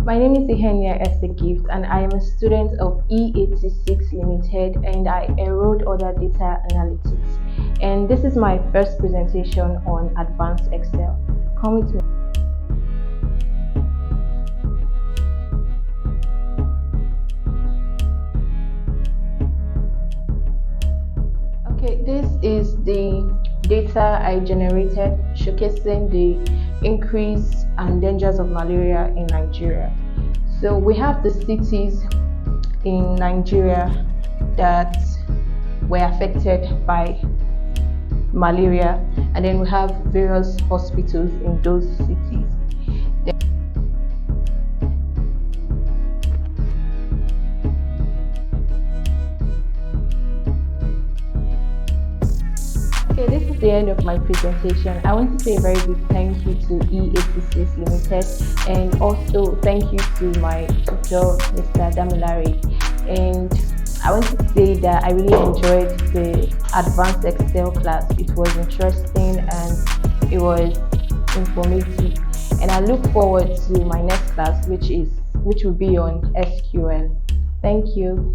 My name is Ese Gift and I am a student of E86 Limited and I enrolled under data analytics. And this is my first presentation on advanced Excel. Come with me. Okay, this is the data I generated showcasing the increase and dangers of malaria in Nigeria. So we have the cities in Nigeria that were affected by malaria, and then we have various hospitals in those cities. Okay, this is the end of my presentation. I want to say a very big thank you to E86 Limited and also thank you to my tutor, Mr. Damilare. And I want to say that I really enjoyed the advanced Excel class. It was interesting and it was informative. And I look forward to my next class, which will be on SQL. Thank you.